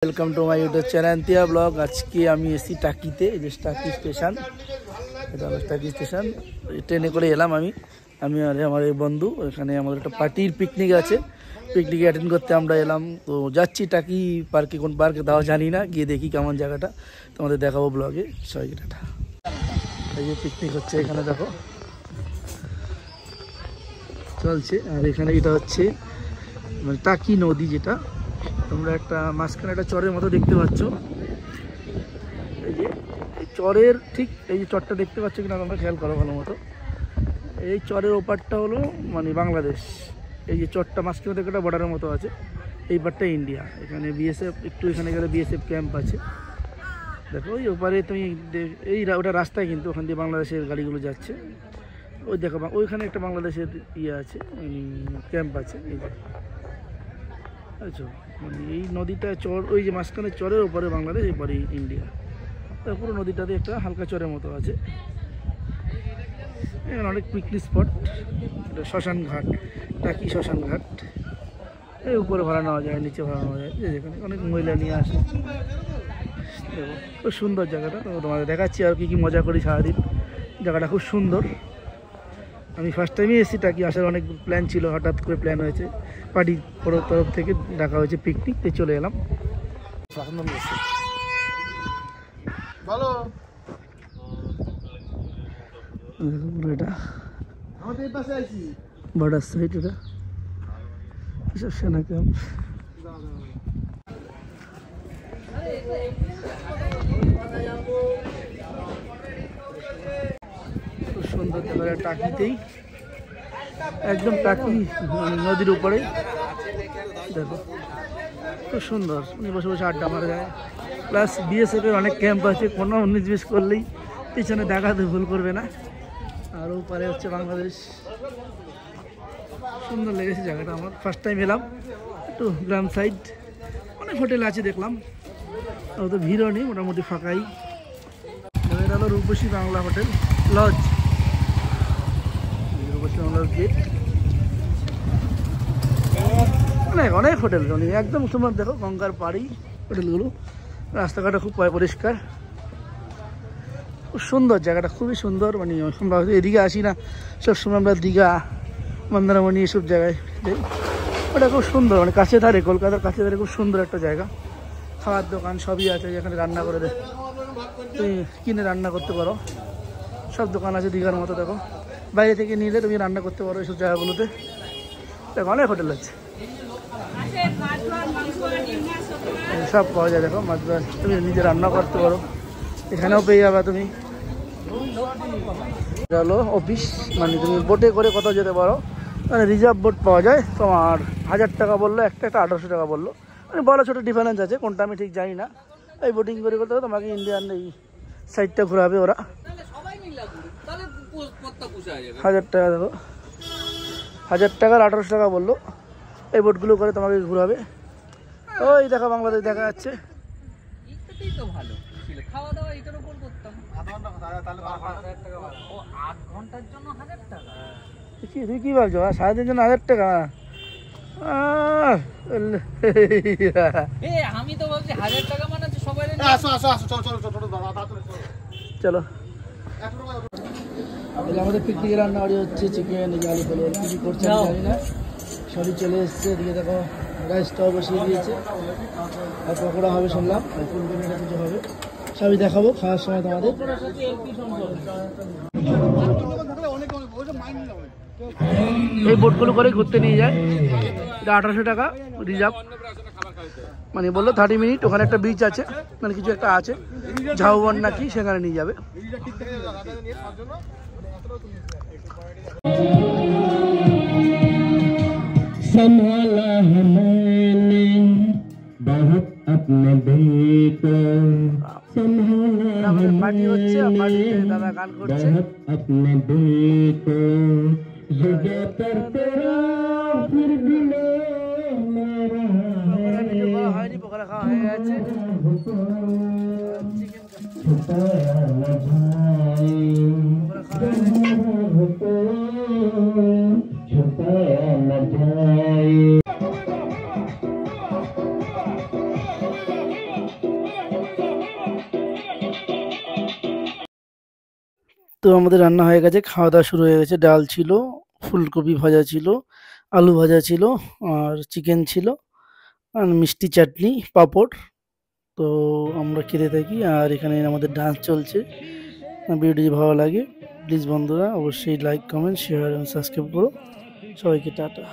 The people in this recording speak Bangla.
Welcome to my YouTube channel Tiya blog. আজকে আমি এসি টাকিতে, এই যে টাকি স্টেশন, এটা হলো টাকি স্টেশন। ট্রেনে করে এলাম আমি আর আমার এই বন্ধু। এখানে আমাদের একটা পার্টির পিকনিক আছে, পিকনিকে অ্যাটেন্ড করতে আমরা এলাম। তো যাচ্ছি টাকি পার্কে, কোন পার্কে তাও জানি না, গিয়ে দেখি কেমন জায়গাটা তোমাদের দেখাবো ব্লগে। সবাইকে টাটা। এই যে পিকনিক হচ্ছে এখানে, দেখো চলছে। আর এখানে এটা হচ্ছে মানে টাকি নদী, যেটা তোমরা একটা মাঝখানে একটা চরের মতো দেখতে পাচ্ছ। এই যে এই চরের ঠিক এই যে চরটা দেখতে পাচ্ছ কিনা তোমরা খেয়াল করো ভালো মতো। এই চরের ওপারটা হলো মানে বাংলাদেশ, এই যে চরটা মাঝখানে থেকে একটা বর্ডারের মতো আছে, এই পারটা ইন্ডিয়া। এখানে বিএসএফ, একটু এখানে গেলে বিএসএফ ক্যাম্প আছে। দেখো ওই ওপারে তুমি এই ওটা রাস্তায়, কিন্তু ওখান দিয়ে বাংলাদেশের গাড়িগুলো যাচ্ছে। ওই দেখো ওইখানে একটা বাংলাদেশের ইয়ে আছে, ক্যাম্প আছে। এই যে আচ্ছা, মানে এই নদীটা চর, ওই যে মাঝখানে চরের ওপরে বাংলাদেশ, এরপরে ইন্ডিয়া। পুরো নদীটাতে একটা হালকা চরের মতো আছে। এখানে অনেক পিকনিক স্পট, এটা শ্মশান ঘাট, টাকি শ্মশান ঘাট। এই উপরে ভাড়া নেওয়া যায়, নিচে ভাড়া নেওয়া যায়। যেখানে অনেক মহিলা নিয়ে আসে। দেখো খুব সুন্দর জায়গাটা, তো তোমাদের দেখাচ্ছি আর কি মজা করি সারাদিন। জায়গাটা খুব সুন্দর। আমি ফার্স্ট টাইমই এসেছি টাকি, আসার অনেক প্ল্যান ছিল, হঠাৎ করে প্ল্যান হয়েছে, পার্টির তরফ থেকে ডাকা হয়েছে পিকনিকতে, চলে এলাম। এটা বর্ডার সাইড, এটা এসব সেনা ক্যাম্প। খুব সুন্দর জায়গা, টাকিতেই একদম টাকি নদীর উপরে। দেখো খুব সুন্দর, বসে বসে আড্ডা মারা যায়। প্লাস বিএসএফের অনেক ক্যাম্প আছে, কোনো 19-20 করলেই পিছনে দেখাতে ভুল করবে না। আর ওপারে হচ্ছে বাংলাদেশ। সুন্দর লেগেছে জায়গাটা আমার, ফার্স্ট টাইম এলাম। একটু গ্রাম সাইড, অনেক হোটেল আছে দেখলাম, অত ভিড়ও নেই, মোটামুটি ফাঁকাই। এটা হলো রূপসী বাংলা হোটেল লজ, রূপসী বাংলার গেট। অনেক হোটেল, একদম তোমার দেখো গঙ্গার পাড়ি হোটেলগুলো। রাস্তাঘাটটা খুব পরিষ্কার, খুব সুন্দর জায়গাটা, খুবই সুন্দর। মানে আমরা এদিকে আসি না, সবসময় আমরা দীঘা, মন্দারমণি এসব জায়গায় যাই। ওটা খুব সুন্দর, মানে কাছে ধারে, কলকাতার কাছে ধারে খুব সুন্দর একটা জায়গা। খাওয়ার দোকান সবই আছে, যেখানে রান্না করে দেয়, তুমি কিনে রান্না করতে পারো। সব দোকান আছে দীঘার মতো। দেখো বাইরে থেকে নিলে তুমি রান্না করতে পারো এইসব জায়গাগুলোতে। দেখো অনেক হোটেল আছে, সব পাওয়া যায়। দেখো মাছ ভাত তুমি নিজে রান্না করতে পারো, এখানেও পেয়ে যাবে তুমি। হলো অফিস, মানে তুমি বোটে করে কোথাও যেতে পারো, মানে রিজার্ভ বোট পাওয়া যায়। তোমার 1000 টাকা বললো, একটা 1800 টাকা বললো, মানে বড় ছোটো ডিফারেন্স আছে, কোনটা আমি ঠিক জানি না। এই বোটিং করে করতে হবে, তোমাকে ইন্ডিয়ান এই সাইডটা ঘোরাবে ওরা। 1000 টাকা, দেখো 1000 টাকার 1800 টাকা বললো। এই বোটগুলো করে তোমাকে ঘুরাবে। ওই দেখো বাংলাদেশ দেখা যাচ্ছে। তুই কি ভাবছো, সারাদিনের জন্য 1000 টাকা? আমি তো ভাবছি 1000 টাকা মানে সবাই। চলো, আমাদের পিকনিকে রান্না বাড়ি হচ্ছে, চিকেন, আলু ফেলে কি করছে জানি না, সবই চলে এসছে। এদিকে দেখো রাইসটাও বসিয়ে দিয়েছে, আর পকোড়া হবে শুনলাম, আর ফুলকপি কিছু হবে, সবই দেখাবো খাওয়ার সময় তোমাদের। এই বোটগুলো করে ঘুরতে নিয়ে যায়, এটা 1800 টাকা রিজার্ভ। মানে বললো 30 মিনিট, ওখানে একটা বিচ আছে, মানে কিছু একটা আছে, ঝাউবন নাকি, সেখানে নিয়ে যাবে। संभाला है मैंने बहुत अपने दिल को, संभाला है मैंने बहुत अपने दिल को, जुदा कर तेरा फिर भी मेरा छुपाया न जाए, छुपाया न जाए। তো আমাদের রান্না হয়ে গেছে, খাওয়া দাওয়া শুরু হয়ে গেছে। ডাল ছিল, ফুলকপি ভাজা ছিল, আলু ভাজা ছিল, আর চিকেন ছিল, আর মিষ্টি চাটনি, পাঁপড়। তো আমরা খেতে থাকি, আর এখানে আমাদের ডান্স চলছে। ভিডিওটি যদি ভালো লাগে প্লিজ বন্ধুরা অবশ্যই লাইক, কমেন্ট, শেয়ার এবং সাবস্ক্রাইব করো। সবাইকে টাটা।